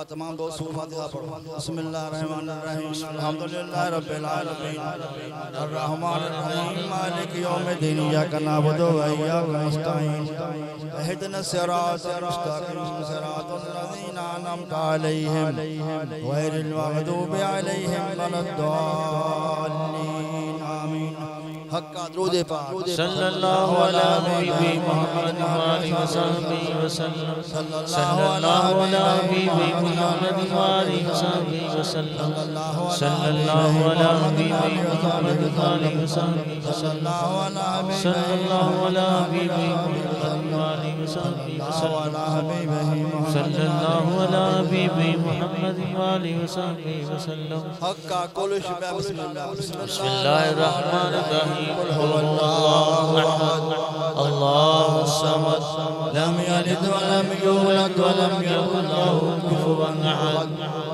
तमाम दोस्त फातिहा पढ़ो। बिस्मिल्लाहिर्रहमानिर्रहीम अल्हम्दुलिल्लाहि रब्बिल आलमीन अर्रहमानिर रहीम मालिकि यौमिद्दीन इय्याका नअबुदु व इय्याका नस्तईन इहदिनस सिरातल मुस्तकीम सिरातल लज़ीना अनअमता अलैहिम गैरिल मग़दूबि अलैहिम वलद्दाल्लीन आमीन। हक्का दुरूद पाक सल्लल्लाहु अलैहि मुहम्मद व आलिहि वसहबिहि वसल्लम सल्लल्लाहु अलैहि मुहम्मद व आलिहि वसहबिहि वसल्लम सल्लल्लाहु अलैहि मुहम्मद व आलिहि वसहबिहि वसल्लम सल्लल्लाहु अलैहि मुहम्मद व आलिहि वसहबिहि वसल्लम सल्लल्लाहु अलैहि मुहम्मद व आलिहि वसहबिहि वसल्लम। हक्का कुल शुबह बिस्मिल्लाह बिस्मिल्लाहिर रहमानिर रहीम قل هو الله أحد الله الصمد لم يلد ولم يولد ولم يكن له كفوا أحد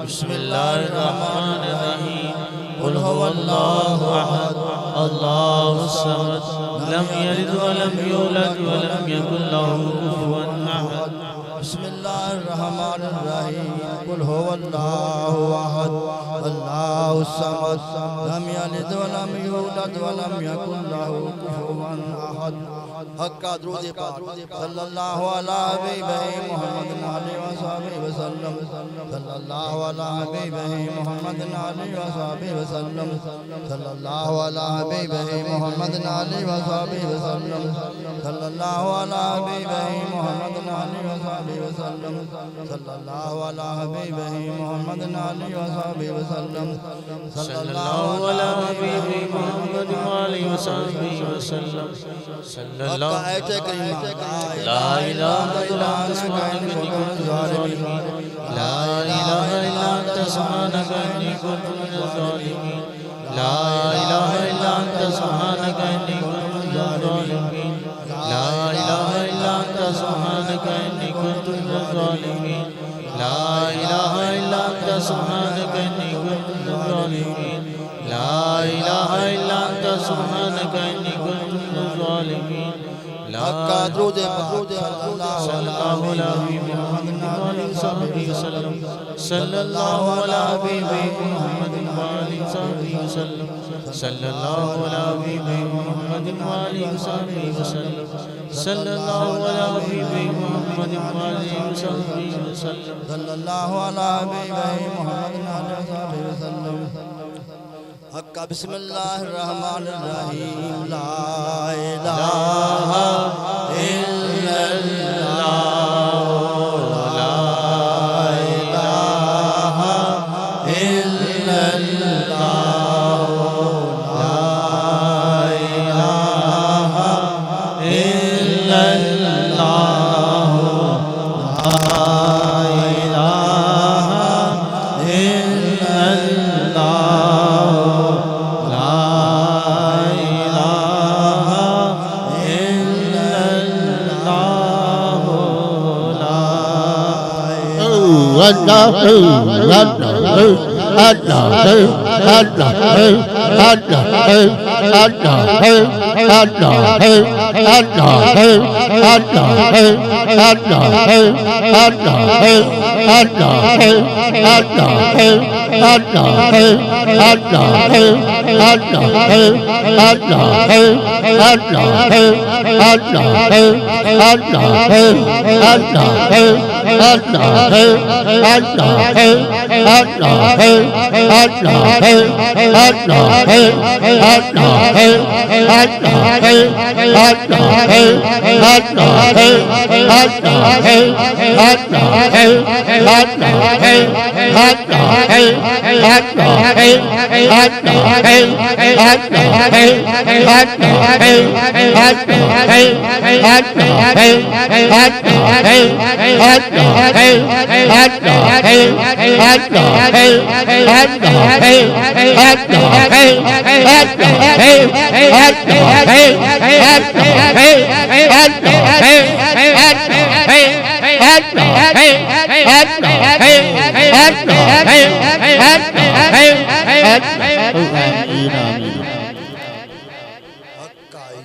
بسم الله الرحمن الرحيم قل هو الله أحد الله الصمد لم يلد ولم يولد ولم يكن له كفوا أحد بسم الله الرحمن الرحيم قل هو الله أحد الله الصمد لم يلد ولم يولد ولم يكن له كفوا أحد। हक्का दुरूद पाक सल्लल्लाहु अलैहि मुहम्मद अलैहि वसल्लम वसल्लम सल्लल्लाहु अलैहि मुहम्मद अलैहि वसल्लम सल्लल्लाहु अलैहि मुहम्मद अलैहि वसल्लम सल्लल्लाहु अलैहि मुहम्मद अलैहि वसल्लम सल्लल्लाहु अलैहि मुहम्मद अलैहि वसल्लम सल्लल्लाहु अलैहि मुहम्मद अलैहि वसल्लम सल्लल्लाहु ला इलाहा इल्ला ला इलाहा इल्ला अंत सुब्हानक इन्नी कुन्तु मिनज़ ज़ालिमीन ला इलाहा इल्ला अंत सुब्हानक इन्नी कुन्तु मिनज़ ज़ालिमीन ला इलाहा इल्ला अंत सुब्हानक इन्नी कुन्तु मिनज़ ज़ालिमीन ला इलाहा इल्ला अंत सुब्हानक इन्नी कुन्तु मिनज़ ज़ालिमीन ला इलाहा इल्ला अंत सुब्हानक इन्नी कुन्तु मिनज़ ज़ालिमीन। हक्का दुरूद पाक सल्लल्लाहु अलैहि वसल्लम सल्लल्लाहु अलैहि मुहम्मद व आलिहि वसल्लम सल्लल्लाहु अलैहि मुहम्मद व आलिहि वसल्लम सल्लल्लाहु अलैहि मुहम्मद व आलिहि वसल्लम सल्लल्लाहु अलैहि मुहम्मद व आलिहि वसल्लम। हक्का बिस्मिल्लाहिर रहमानिर रहीम ला इलाहा इल्लल्लाह ला इलाहा इल्लल्लाह ला इलाहा इल्लल्लाह ला इलाहा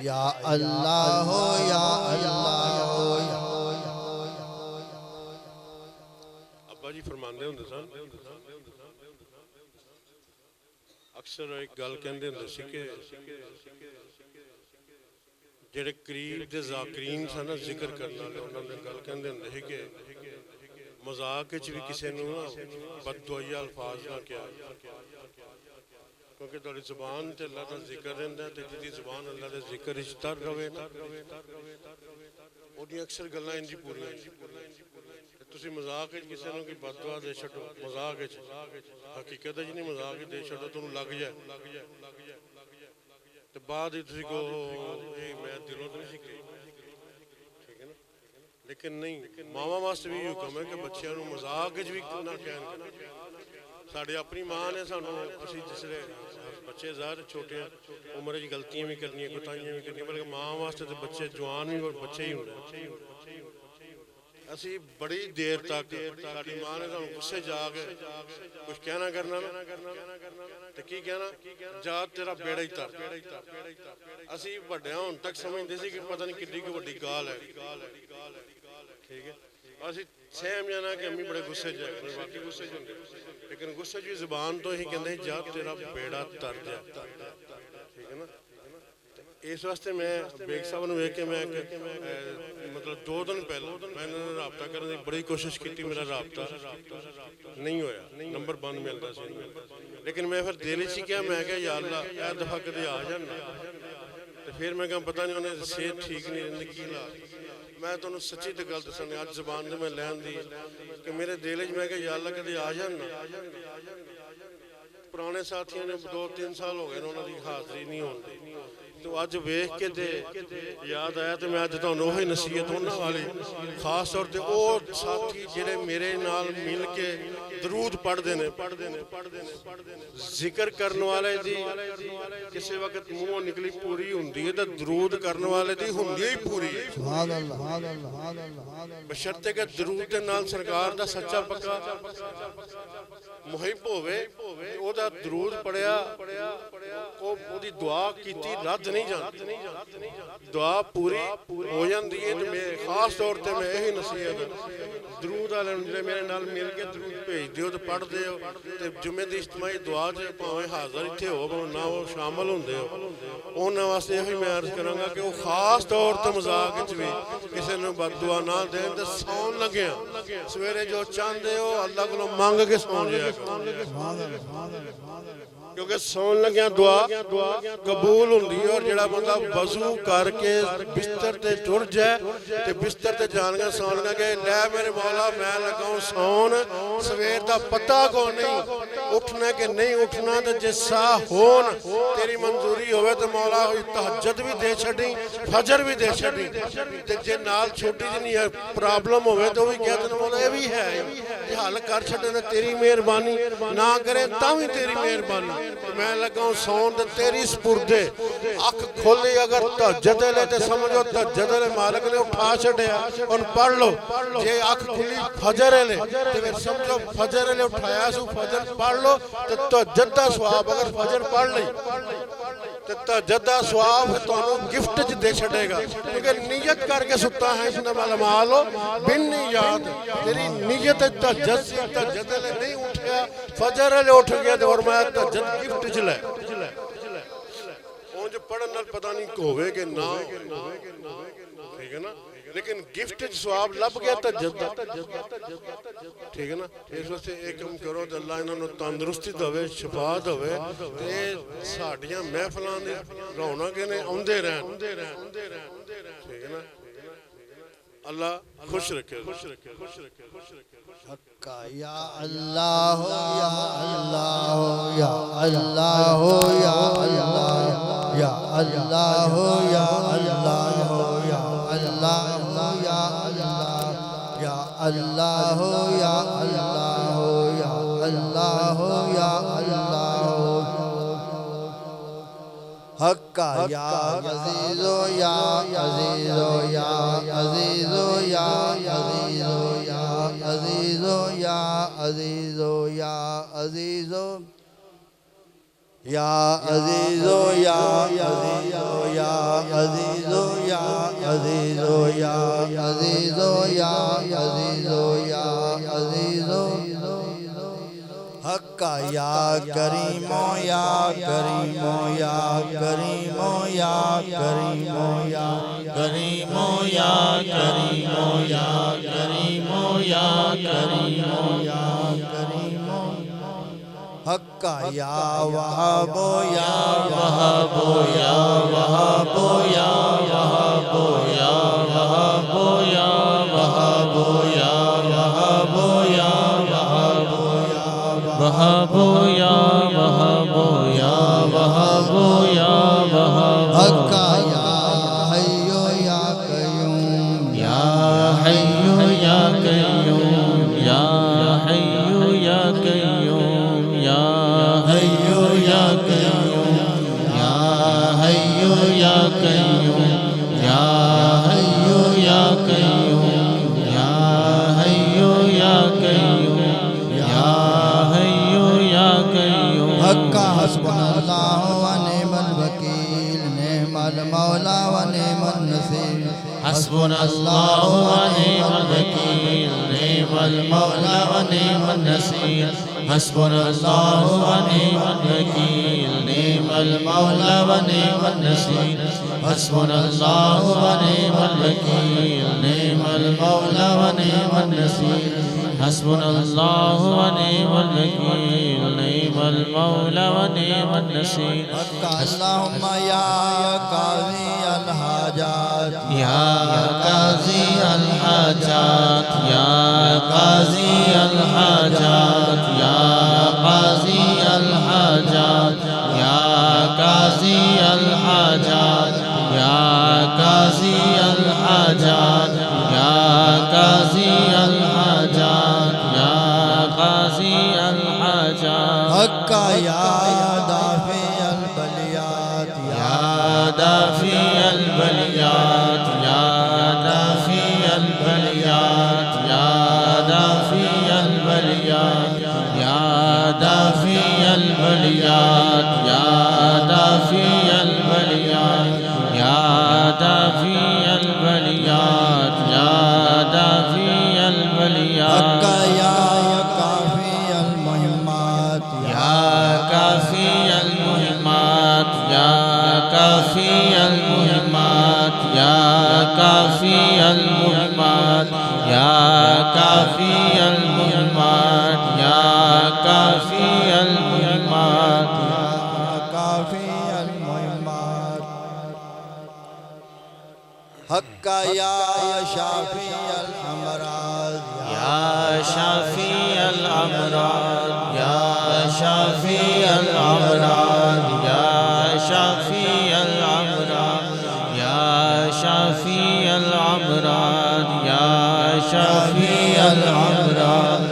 या अल्लाह हो या अल्लाह हो ਅੱਬਾ ਜੀ ਫਰਮਾਉਂਦੇ ਹੁੰਦੇ ਸਨ ਅਕਸਰ ਇੱਕ ਗੱਲ ਕਹਿੰਦੇ ਹੁੰਦੇ ਸੀ ਕਿ ਜਿਹੜੇ ਕਰੀਬ ਦੇ ਜ਼ਾਕਰੀਨ ਸਨ ਨਾ ਜ਼ਿਕਰ ਕਰਨ ਵਾਲੇ ਉਹਨਾਂ ਨੇ ਗੱਲ ਕਹਿੰਦੇ ਹੁੰਦੇ ਸੀ ਕਿ ਮਜ਼ਾਕ ਵਿੱਚ ਵੀ ਕਿਸੇ ਨੂੰ ਨਾ ਬਦਦੁਆਇਆ ਅਲਫਾਜ਼ ਨਾ ਕਿਹਾ ਕਿਉਂਕਿ ਤੁਹਾਡੀ ਜ਼ੁਬਾਨ ਤੇ ਅੱਲਾ ਦਾ ਜ਼ਿਕਰ ਰਹਿੰਦਾ ਤੇ ਜਿਹਦੀ ਜ਼ੁਬਾਨ ਅੱਲਾ ਦੇ ਜ਼ਿਕਰ ਵਿੱਚ ਤਰ ਰਵੇ ਨਾ ਉਹਦੀਆਂ ਅਕਸਰ ਗੱਲਾਂ ਇੰਝ ਹੀ ਪੂਰੀਆਂ ਤੁਸੀਂ ਮਜ਼ਾਕ ਵਿੱਚ ਕਿਸੇ ਨੂੰ ਕੀ ਬਦਦੁਆ ਦੇ ਛੱਡੋ ਮਜ਼ਾਕ ਵਿੱਚ ਹਕੀਕਤ ਵਿੱਚ ਨਹੀਂ ਮਜ਼ਾਕ ਵਿੱਚ ਦੇ ਛੱਡੋ ਤੁਹਾਨੂੰ ਲੱਗ ਜਾਏ ਤੇ ਬਾਅਦ ਵਿੱਚ ਤੁਸੀਂ ਕਹੋ ਇਹ ਮੈਂ ਦਿਲੋਂ ਤਾਂ ਨਹੀਂ ਸੀ ਕਹੀ ਠੀਕ ਹੈ ਨਾ ਲੇਕਿਨ ਨਹੀਂ ਮਾਵਾਂ ਵਾਸਤੇ ਵੀ ਇਹ ਹੁਕਮ ਹੈ ਕਿ ਬੱਚਿਆਂ ਨੂੰ ਮਜ਼ਾਕ ਵਿੱਚ ਵੀ ਨਾ ਕਹਿਣ ਸਾਡੀ ਆਪਣੀ ਮਾਂ ਨੇ ਸਾਨੂੰ ਅਸੀਂ ਜਿਸਲੇ ਬੱਚੇ ਜ਼ਾਹਰ ਛੋਟੇ ਉਮਰ ਵਿੱਚ ਗਲਤੀਆਂ ਵੀ ਕਰਨੀਆਂ ਕੋਤਾਹੀਆਂ ਵੀ ਕਰਨੀਆਂ ਬਲਕਿ ਮਾਂ ਵਾਸਤੇ ਤੇ ਬੱਚੇ ਜਵਾਨ ਵੀ ਬੱਚੇ ਹੀ ਹੁੰਦੇ ਅਸੀਂ ਬੜੀ ਦੇਰ ਤੱਕ ਸਾਡੀ ਮਾਂ ਨੇ ਸਾਨੂੰ ਗੁੱਸੇ ਜਾ ਕੇ ਕੁਝ ਕਹਿਣਾ ਕਰਨਾ ਤੇ ਕੀ ਕਹਿਣਾ ਜਾ ਤੇਰਾ ਬੇੜਾ ਹੀ ਤਰ ਅਸੀਂ ਵੱਡਿਆਂ ਹੁਣ ਤੱਕ ਸਮਝਦੇ ਸੀ ਕਿ ਪਤਾ ਨਹੀਂ ਕਿੰਨੀ ਕੁ ਵੱਡੀ ਗਾਲ ਹੈ ਠੀਕ ਹੈ ਅਸੀਂ ਸਹਿਮ ਜਾਣਾ ਕਿ ਅੰਮੀ ਬੜੇ ਗੁੱਸੇ 'ਚ ਹੈ ਬਾਕੀ ਗੁੱਸੇ 'ਚ ਹੁੰਦੇ ਲੇਕਿਨ ਗੁੱਸੇ 'ਚ ਵੀ ਜ਼ੁਬਾਨ ਤੋਂ ਹੀ ਕਹਿੰਦੇ ਜਾ ਤੇਰਾ ਬੇੜਾ ਤਰ ਜਾ ਠੀਕ ਹੈ ਨਾ ਇਸ ਵਾਸਤੇ ਮੈਂ ਬੇਗ ਸਾਹਿਬ ਨੂੰ ਵੇਖ ਕੇ ਮੈਂ ਮਤਲਬ 2 ਦਿਨ ਪਹਿਲਾਂ ਮੈਂ ਇਹਨਾਂ ਨਾਲ ਰਾਬਤਾ ਕਰਨ ਦੀ ਬੜੀ ਕੋਸ਼ਿਸ਼ ਕੀਤੀ ਮੇਰਾ ਰਾਬਤਾ ਨਹੀਂ ਹੋਇਆ ਨੰਬਰ ਬੰਦ ਮਿਲਦਾ ਸੀ ਲੇਕਿਨ ਮੈਂ ਫਿਰ ਦਿਲ 'ਚ ਹੀ ਕਿਹਾ ਮੈਂ ਕਿਹਾ ਯਾ ਅੱਲਾ ਇਹ ਦਫਾ ਕਦੇ ਆ ਜਾਣ ਤੇ ਫਿਰ ਮੈਂ ਕਿਹਾ ਪਤਾ ਨਹੀਂ ਉਹਨੇ ਸਿਹਤ ਠੀਕ ਨਹੀਂ ਰਹਿੰਦੀ ਕੀ ਲਾ ਮੈਂ ਤੁਹਾਨੂੰ ਸੱਚੀ ਤੇ ਗੱਲ ਦੱਸਣੀ ਅੱਜ ਜ਼ਬਾਨ ਤੇ ਮੈਂ ਲੈਣ ਦੀ ਕਿ ਮੇਰੇ ਦਿਲ 'ਚ ਮੈਂ ਕਿਹਾ ਯਾ ਅੱਲਾ ਕਦੇ ਆ ਜਾਣ ਪੁਰਾਣੇ ਸਾਥੀਆਂ ਨੇ 2-3 ਸਾਲ ਹੋ ਗਏ ਨੇ ਉਹਨਾਂ ਦੀ ਹਾਜ਼ਰੀ ਨਹੀਂ ਹੁੰਦੀ तो अज वेख के ते याद आया तो मैं अज तुहानूं ओही नसीहत उन्हां वाली खास तौर ते ओह साथी जिहड़े मेरे नाल मिल के दरूद पढ़दे ने जिक्र करन वाले दी किसी वक्त मूंहों निकली पूरी हुंदी है ते दरूद करन वाले दी हुंदी ही पूरी है सुभान अल्लाह बशर्ते कि दरूद दे नाल सरकार दा सच्चा पक्का मुहिब होवे ओहदा दरूद पढ़िया ओहदी दुआ कीती रद्द नहीं जाती दुआ पूरी हो जाती है तो मैं खास तौर पर मैं यही नसीहत दरूद वाले जो मेरे नाल मिल के दरूद भेजते हो तो पढ़ते हो तो जुम्मे की इज्तमाही दुआ च भावें हाज़र इत्थे हो भावें ना वो शामिल होंदे हो उन्होंने वास्ते यही मैं अर्ज करांगा कि वो खास तौर पर मजाक च भी किसी ने बददुआ ना देन ते सौन लगे सवेरे जो चाहते हो अल्लाह को मंग के सौ जाया क्योंकि सौन लग्या दुआ कबूल होंदी है और जिहड़ा बंदा वजू करके बिस्तर ते टुर जाए ते बिस्तर ते जान गया सौन गया कि लै मेरे मौला मैं लगा हूं सौन सवेर दा पता को नहीं उठना कि नहीं उठना ते जे सा होन तेरी मंजूरी होवे ते मौला तहज्जुद भी दे छड़ी फजर भी दे छड़ी ते जे नाल छोटी जी नहीं है प्रॉब्लम होवे तो भी कहते ने मौला ये भी है ये हल कर छड़े ने तेरी मेहरबानी ना करे तां भी तेरी मेहरबानी मैं लगा हूं सौन ते तेरी स्पुर्दे अख खोली अगर तहज्जुद ले ते समझो तहज्जुद ले मालिक ने उठा छड़िया और पढ़ लो जे अख खुली फजर ले ते फिर समझो फजर ले उठाया सु फजर पढ़ लो ते तहज्जुद दा सवाब अगर फजर पढ़ लई ते तहज्जुद दा सवाब तुहानू गिफ्ट च दे छड़ेगा क्योंकि नियत करके सुता है इसने माल लो बिन नियत तेरी नियत तहज्जुद से तहज्जुद ले नहीं उठया फजर ले उठ गया ते और मैं तहज्जुद गिफ्ट च ले उंज पढ़न नाल पता नहीं होवे कि ना ठीक है ना लेकिन गिफ्ट सवाब लभ गया तहज्जुद दा ठीक है ना इस वास्ते एक काम करो ते अल्लाह इन्हां तंदुरुस्ती देवे शफा देवे ते साडियां महफिलां दी रौनक ने आउंदे रहन ठीक है ना अल्लाह खुश रखे हक्का या अल्लाह या अल्लाह या अल्लाह या अल्लाह या अल्लाह या अल्लाह या अल्लाह या अल्लाह या अल्लाह या अल्लाह या अल्लाह या अल्लाह हक्का या अज़ीज़ो या अज़ीज़ो या अज़ीज़ो या अज़ीज़ो या अज़ीज़ो या अज़ीज़ो या अज़ीज़ो या अज़ीज़ो या अज़ीज़ो या अज़ीज़ो या अज़ीज़ो या अज़ीज़ो या अज़ीज़ो या अज़ीज़ो हक्का या करीमो या करीमो या करीमो या करीमो या करीमो या करीमो या करीमो या करीमो या करीमो हक्का या वहाबो या वहाबो या वहाबो या वहाबो या वहाबो या वहाबो या वहाबो या वहाबो या वहाबो या वहाबो या वहाबो हक्का या हय्यो या कय्यूम या हय्यो या कय्यूम या हय्यो या कय्यूम या हय्यो या कय्यूम या हय्यो या कय्यूम या हय्यो या कय्यूम या हय्यो या कय्यूम या हय्यो या कय्यूम हक्का हस्बुनल्लाहु व निअमल वकील निअमल मौला व निअमन नसीर हस्बुनल्लाहु व निअमल वकील निअमल मौला व निअमन नसीर हस्बुनल्लाहु व निअमल वकील निअमल मौला व निअमन नसीर हस्बुनल्लाहु व निअमल वकील निअमल मौला व निअमन नसीर हस्बुनल्लाहु व निअमल वकील निअमल मौला व निअमन नसीर अल्लाहुम्मा या काज़ी अल हाजात या काज़ी अल हाजात या काज़ी अल हाजात या काज़ी अल हाजात या काज़ी अल हाजात या काज़ी अल हाजात या काज़ी अल हाजात या काज़ी अल हाजात हक्का या दाफ़ी अल बलियात या दाफ़ी अल बलियात या दाफ़ी अल बलियात या दाफ़ी अल बलियात या दाफ़ी अल बलियात या दाफ़ी अल बलियात या दाफ़ी अल बलियात या दाफ़ी अल बलियात हक्का या काफ़ी अल मुहिम्मात या काफ़ी अल मुहिम्मात या काफ़ी अल मुहिम्मात या काफ़ी अल मुहिम्मात या काफ़ी अल मुहिम्मात या काफ़ी अल मुहिम्मात काफ़ी अल मुहिम्मात हक्का या शाफ़ी अल अमराज या शाफ़ी अल अमराद या शाफ़ी अल अमराद या शाफ़ी अल अमराद या शाफ़ी अल अमराद या शाफ़ी अल अमराद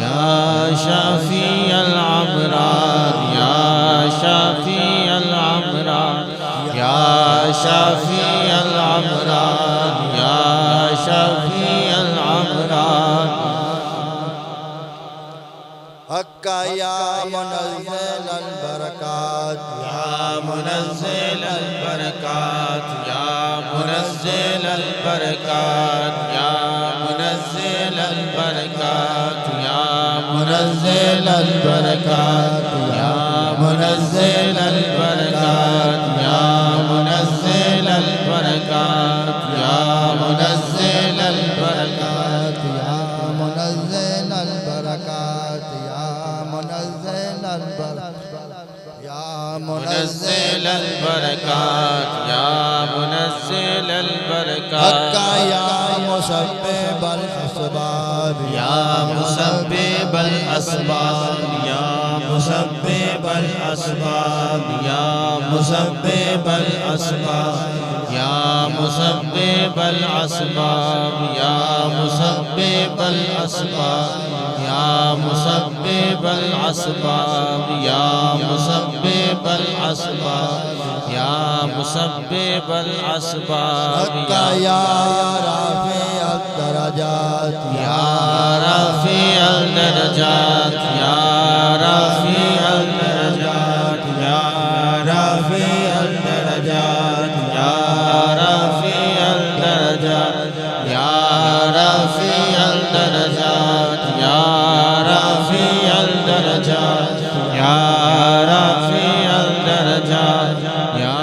या शाफ़ी अल अमराद या शाफ़ी अल अमराद या शाफ़ी अल अमराद या शाफ़ी अल अमराद हक्का या मुनज़्ज़िल अल बरकात या मुनज़्ज़िल अल बरकात या मुनज़्ज़िल अल बरकात या मुनज़्ज़िल अल बरकात या मुनज़्ज़िल अल बरकात या मुनज़्ज़िल अल बरकात या मुनज़्ज़िल अल बरकात या मुनज़्ज़िल मुनज़्ज़िल या मुनज़्ज़िल बरकात या मुनज़्ज़िल बरकात हक्का या मुसब्बिबल असबाब या मुसब्बिबल असबाब या मुसब्बिबल असबाब या मुसब्बिबल असबाब या मुसब्बिबल असबाब या मुसब्बिबल असबाब या मुसब्बिबल असबाब या मुसब्बिबल असबाब या मुसब्बिबल असबाब हक्का या राफ़िअद दरजात या राफ़िअल दरजात या राफ़िअल दरजात या राफ़िअल दरजात या राफ़िअल दरजात या राफ़िअल दरजात या राफ़िअल दरजात या राफ़िअल दरजात या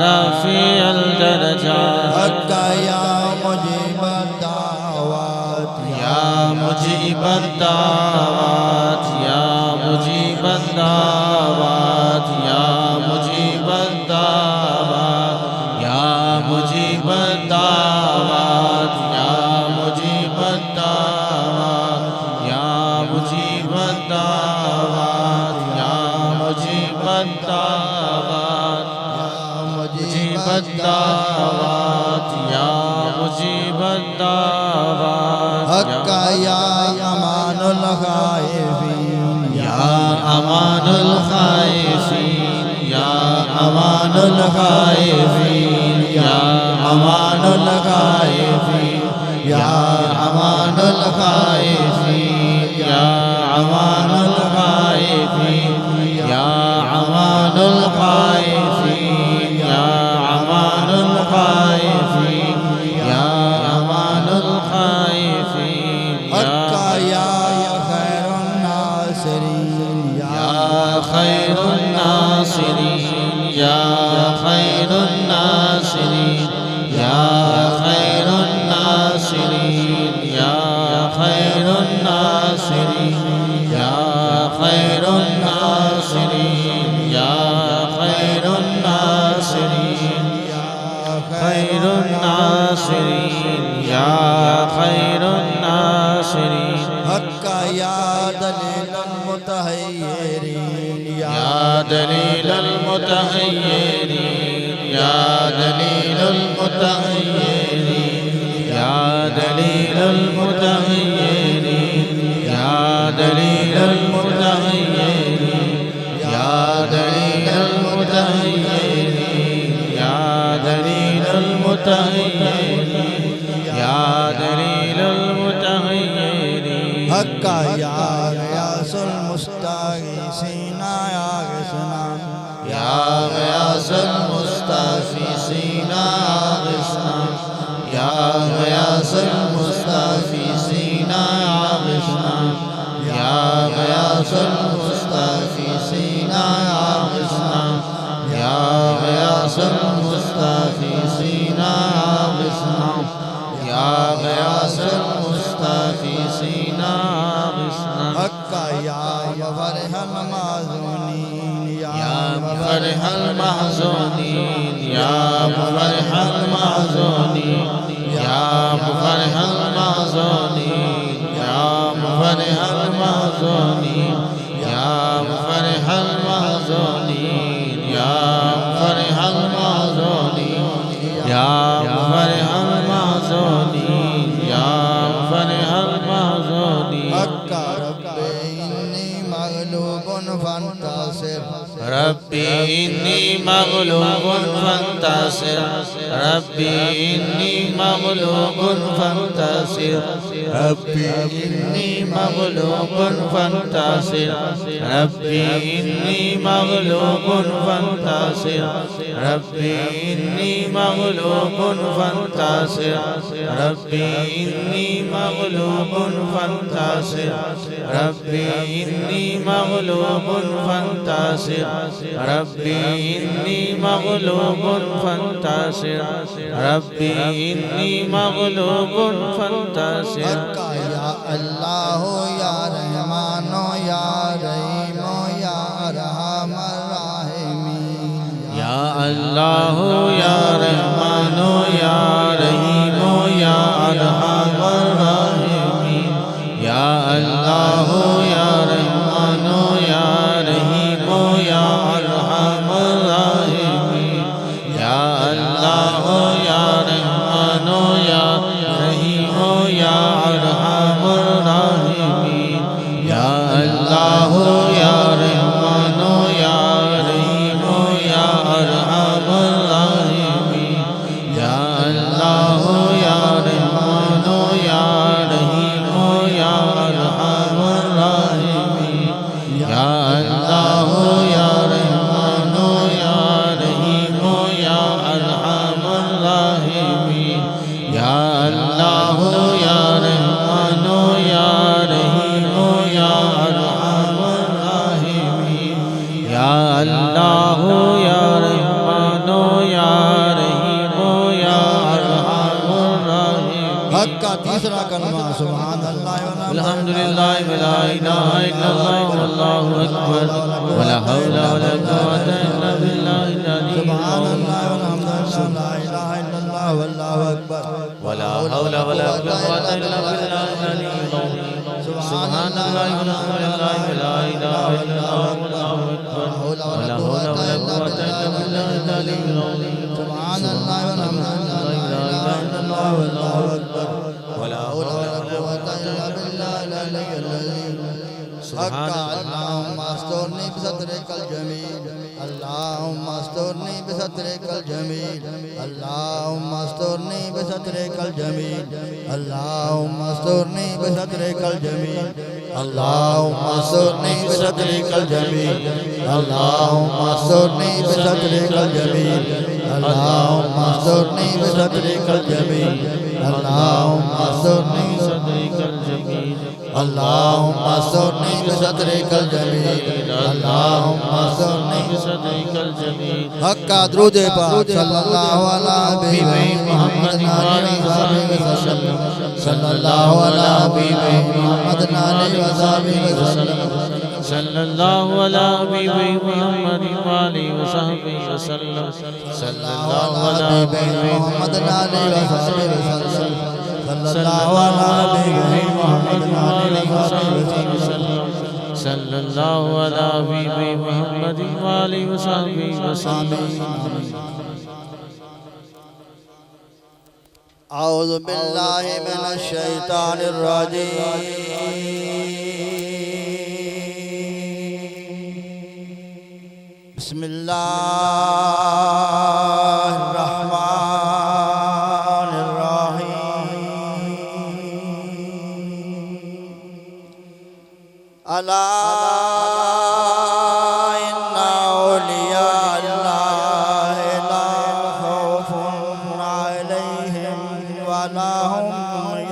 राफ़िअल दरजात हक्का या मुजीबद दावात या मुजीबद दावात या मुजीबद दावात या मुजीबद दावात या मुजीबद दावात या मुजीबद दावात या मुजीबद दावात या मुजीबद दावात मुजीबद दावात या मुजीबद दावात हक्का या अमानुल खाइफीन या अमानुल खाइफीन या अमानुल खाइफीन या अमानुल खाइफीन या अमानुल खाइफीन या अमानुल खाइफीन या अमानुल खाइफीन या अमानुल खाइफीन या अमानुल खाइफीन हक्का या खैरुन नासिरीन या खैरुन नासिरीन या खैरुन नासिरीन या खैरुन नासिरीन या खैरुन नासिरीन या खैरुन नासिरीन या खैरुन नासिरीन खैरुन नासिरीन या खैरुन नासिरीन हक्का या दलीलुल मुतहय्यरीन या दलीलुल मुतहय्यरीन या दलीलुल मुतहय्यरीन या दलीलुल मुतहय्यरीन या दलीलुल मुतहय्यरीन या दलीलुल मुतहय्यरीन या दलीलुल मुतहय्यरीन या दलीलुल मुतहय्यरीन हक्का या गयासुल मुस्तागीसीन या गिसना या गयासुल मुस्तागीसीन या गयासुल मुस्तागीसीन या गयासुल मुस्तागीसीन या गयासुल मुस्तागीसीन या गयासुल मुस्तागीसीन हक्का या मफरहल महज़ूनीन या मफरहल महज़ूनीन या मफरहल महज़ूनीन या मफरहल महज़ूनीन या मफरहल महज़ूनीन या मफरहल महज़ूनीन या मफरहल महज़ूनीन या मफरहल महज़ूनीन या मफरहल महज़ूनीन हक्का रब्बे इन्नी मग़लूबुन फंतासिर रब्बी इन्नी मग़लूबुन फंतासिर रब्बी इन्नी मग़लूबुन फंतासिर रब्बी इन्नी मग़लूबुन फंतासिर रब्बी इन्नी मग़लूबुन फंतासिर रब्बी इन्नी मग़लूबुन फंतासिर रब्बी इन्नी मग़लूबुन फंतासिर रब्बी इन्नी मग़लूबुन फंतासिर रब्बी इन्नी मग़लूबुन फंतासिर रब्बी इन्नी मग़लूबुन फंतासिर हक्का या अल्लाह या रहमानो या रहीम अल्लाह या रहमान या रहीम या अरहमर राहिमीन या अल्लाह या रहमान या रहीम या अरहमर राहिमीन या अल्लाह या रहमान या रहीम या अरहमर राहिमीन या अल्लाह या रहमान या रहीम या अरहमर राहिमीन या अल्लाह या रहमान या रहीम या अरहमर राहिमीन या अल्लाह या रहमान या रहीम या अरहमर राहिमीन या अल्लाह या रहमान या रहीम या अरहमर राहिमीन या अल्लाह या रहमान या रहीम या अरहमर राहिमीन। हक का तीसरा कलमा सुभान अल्लाह अल्हम्दुलिल्लाह वला इलाहा इल्लल्लाह वल्लाहु अकबर वला हौला वला कुव्वता इल्ला बिल्लाहिल सुभान अलील अल्लाह वल्हम्दुलिल्लाह ला इलाहा इल्लल्लाह वल्लाहु अकबर वला हौला वला कुव्वता इल्ला बिल्लाहिल अलील सुभान अल्लाह वल्हम्दुलिल्लाह वला इलाहा इल्लल्लाह वल्लाहु अकबर वला हौला वला कुव्वता इल्ला बिल्लाहिल अलील सुभान अल्लाह वल्हम्दुलिल्लाह ला इलाहा इल्लल्लाह वल्लाहु अकबर वला हौला वला कुव्वता इल्ला बिल्लाहिल अलील अज़ीम। हक का अल्लाहुम्मा अस्तुरनी बिसत्रिकल जमील अल्लाहुम्मा अस्तुरनी बिसत्रिकल जमील अल्लाहुम्मा अस्तुरनी बिसत्रिकल जमील अल्लाहुम्मा अस्तुरनी बिसत्रिकल जमील अल्लाहुम्मा अस्तुरनी बिसत्रिकल जमील अल्लाहुम्मा अस्तुरनी बिसत्रिकल जमील अल्लाहुम्मा अस्तुरनी बिसत्रिकल जमील अल्लाहुम्मा अस्तुरनी सदरिकल जमील अल्लाहुम्मा अस्तुरनी बिसत्रिकल जमील अल्लाहुम्मा अस्तुरनी सदरिकल जमील। हक का दुरूद पाक सल्लल्लाहु अलैहि मुहम्मद नाले वसल्लम सल्लल्लाहु अलैहि मुहम्मद नाले वसल्लम सल्लल्लाहु अलैहि मुहम्मद वाली वसहबी वसल्लम सल्लल्लाहु अलैहि मुहम्मद नाले वसल्लम सल्लल्लाहु अलैहि मुहम्मद नाले वसल्लम सल्लल्लाहु अलैहि मुहम्मद वाली वसहबी वसल्लम। औज़ु बिल्लाहि मिनश शैतानिर रजीम बिस्मिल्लाहिर रहमानिर रहीम अला इन्ना औलिया अल्लाहि ला खौफुन अलैहिम वला हुम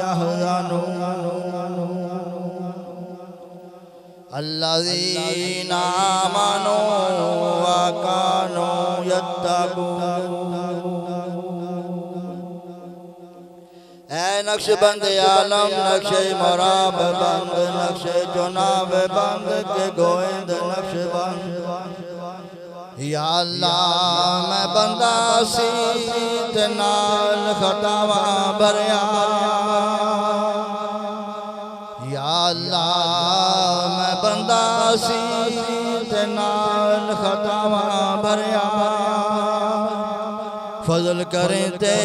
यहज़नून अल्लज़ीना आमनू व कानू यत्तकून। ऐ नक्शबंद आलम नक्शे मुराब बंद नक्शे जुनाब बंद के गोविंद नक्शबंद या अल्लाह मैं बंदा सीत नाल खतावा भरया या अल्लाह मैं बंदा सीत नाल खतावा भरया फजल करें ते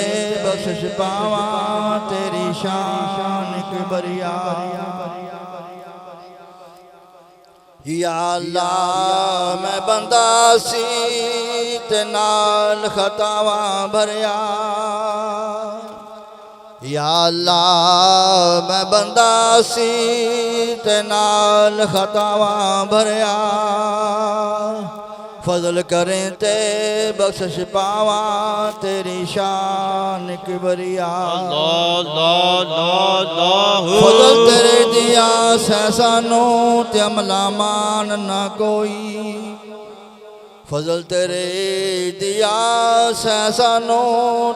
बख्शिश पावा तेरी शान किबरिया या अल्लाह मैं बंदा सीत नाल खतावा भरया या अल्लाह मैं बंदा सीत नाल खतावा भरया फजल करें ते बख्शिश पावा तेरी शान किबरिया फजल तेरे दिया सैसानो ते अमला मान ना कोई फजल तेरे दिया सैसानो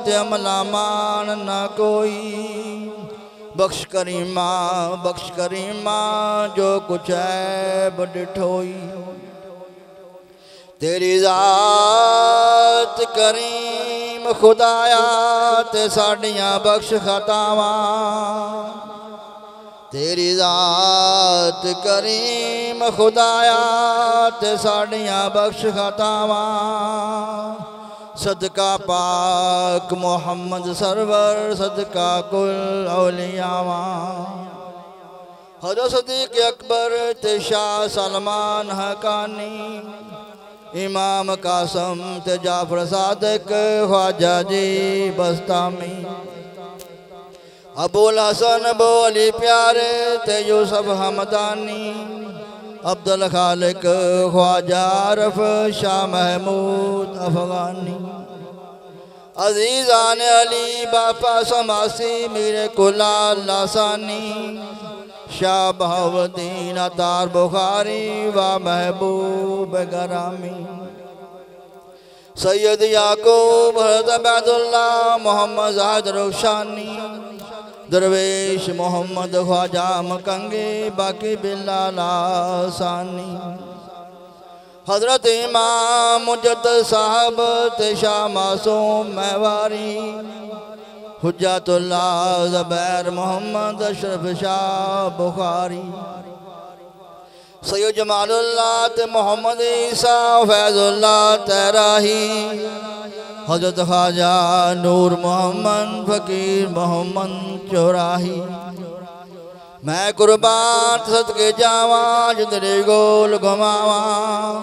ते अमला मान ना कोई बख्श करीमा जो कुछ है बड़ ठोई तेरी ज़ात करीम खुदाया ते साड़ियाँ बख्श खतावां। तेरी ज़ात करीम खुदाया ते साड़ियाँ बख्श खतावां। सदका पाक मोहम्मद सरवर सदका कुल औलियावां। हज़रत सिद्दीक़ अकबर ते शाह सलमान हकानी, इमाम कासम ते जाफर सादिक ख्वाजा जी बस्तामी, अबुल हसन अबू अली प्यारे ते यूसुफ हमदानी, अब्दुल खालिक ख्वाजा आरफ शाह महमूद अफगानी, अजीज़ान अली बापा समासी मीरे कुलाल लासानी, शाह बहाउद्दीन अतार बुखारी व महबूब गरामी, सैयद याकूब हज़रत अब्दुल्लाह मोहम्मद ज़ाहिद रुखशानी, दरवेश मोहम्मद ख्वाजा मकंगे बाकी बिल्लाल आसानी, हज़रत इमाम मुजद्दिद साहब ते शाह मासूम महवारी, हुज्जतुल्लाह ज़ुबैर मोहम्मद अशरफ शाह बुखारी, सैयद जमालुल्लाह ते मोहम्मद ईसा फैज़ुल्लाह तराही, हज़रत ख्वाजा नूर मोहम्मद फ़कीर मोहम्मद चौराही। मैं कुर्बान सदके जावां जिंदड़ी गोल घुमावां।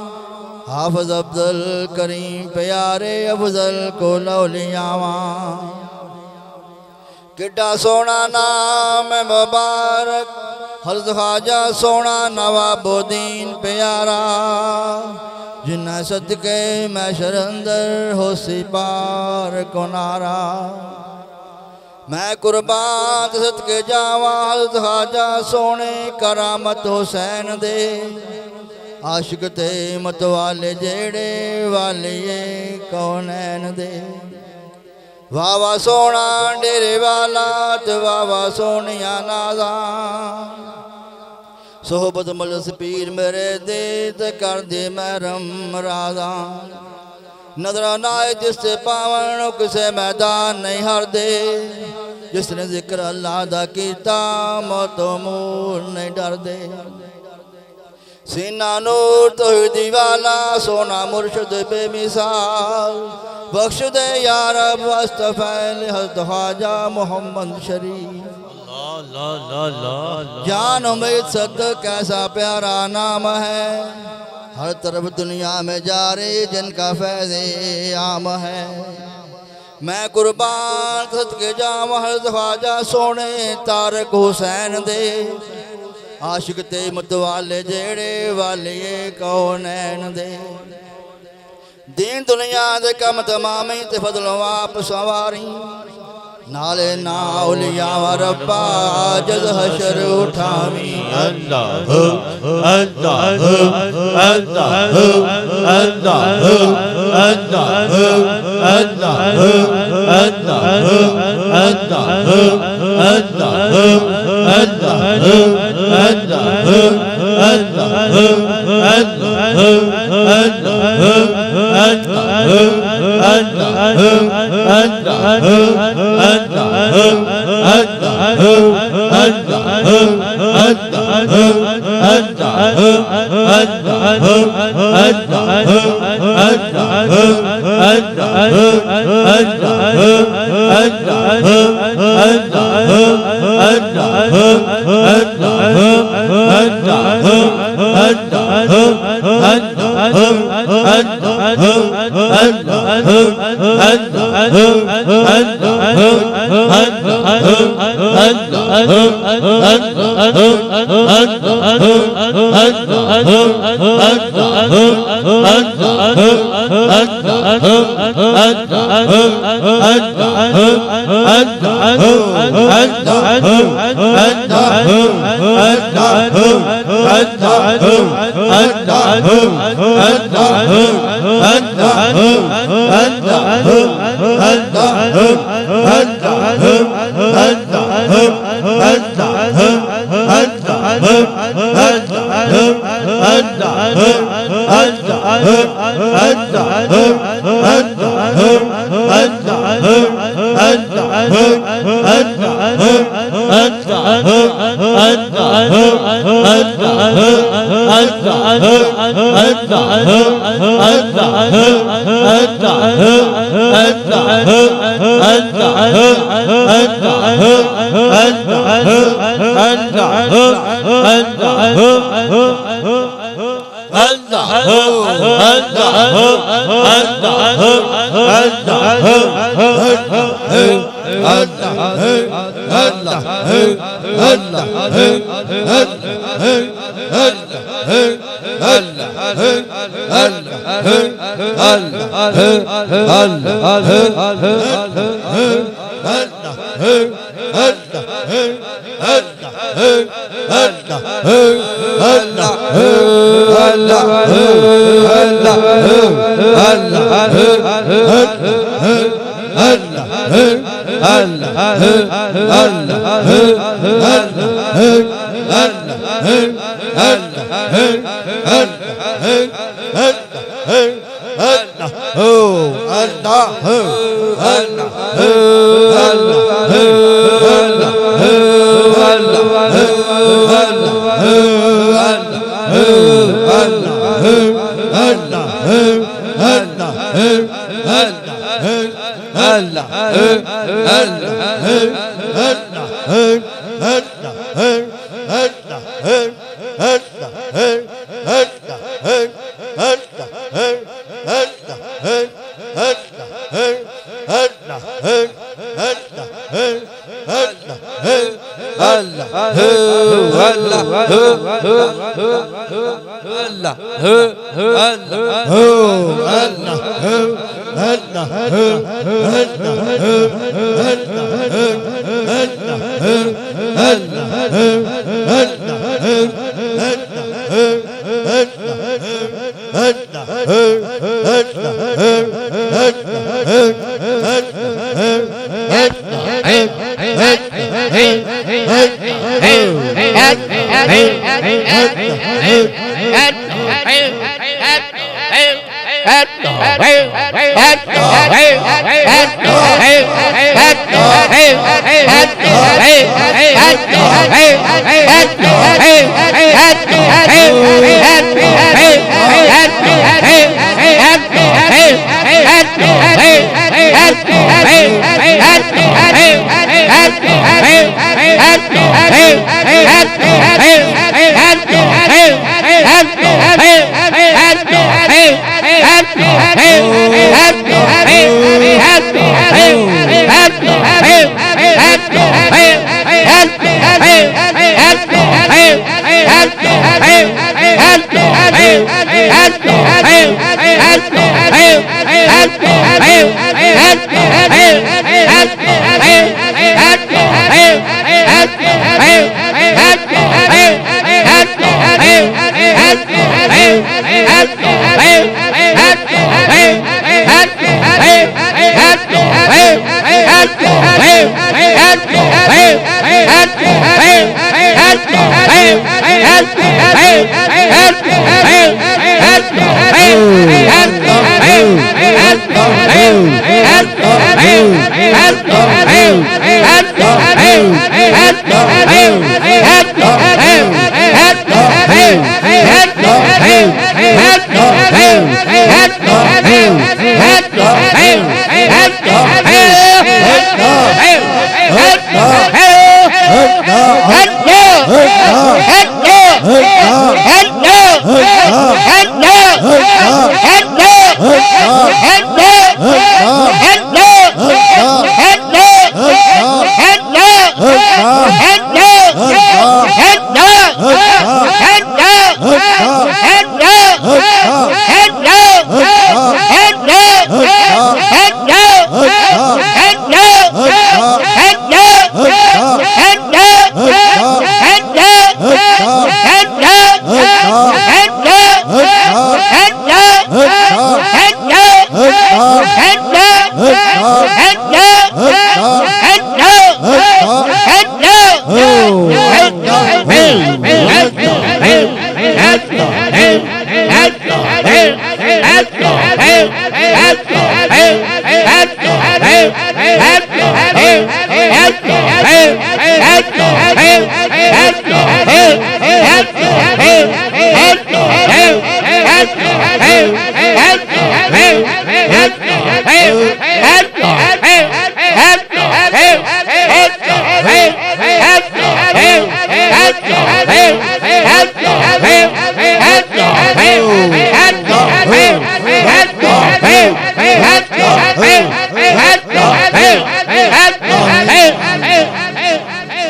हाफ़िज़ अब्दुल करीम प्यारे अफ़ज़ल को लौलियावां। किड्डा सोना नाम मुबारक हज़रत ख्वाजा सोना नवाबुद्दीन प्यारा, जिन्ना सदके महशर अंदर होसी पार कोनारा। मैं कुर्बान सदके जावां हज़रत ख्वाजा सोने करामत हुसैन दे, आशिक ते मतवाले जेड़े वालिए कौनैन दे। वाह वाह सोना डेरे वाला ते वाह वाह सोनिया नाज़ा, सोहबत मजलिस पीर मेरे दे ते कर दे महरम राज़ा। नजरा नाए जिससे पावन किसे मैदान नहीं हार दे, जिसने जिक्र अल्लाह दा कीता मौतो मूर नहीं डर दे। सीना नूर तौहीदी वाला सोना मुर्शिद बेमिसाल, बख्श दे या रब वस्तफ़ैल हज़रत ख्वाजा मोहम्मद शरीफ। जान उम्मीद सद कैसा प्यारा नाम है, हर तरफ दुनिया में जारे जिनका फैज़े आम है। मैं कुर्बान सदके जावां हज़रत ख्वाजा सोने तारक हुसैन दे, आशिक ते मतवाले जेड़े वालिए कौनैन दे। दीन दुनिया दे कम तमामी ते फजलों आप सवारी, नाले ना औलिया व रब्बा जद हशर उठावी। अल्लाह अल्लाह अल्लाह अल्लाह अल्लाह अल्लाह अल्लाह अल्लाह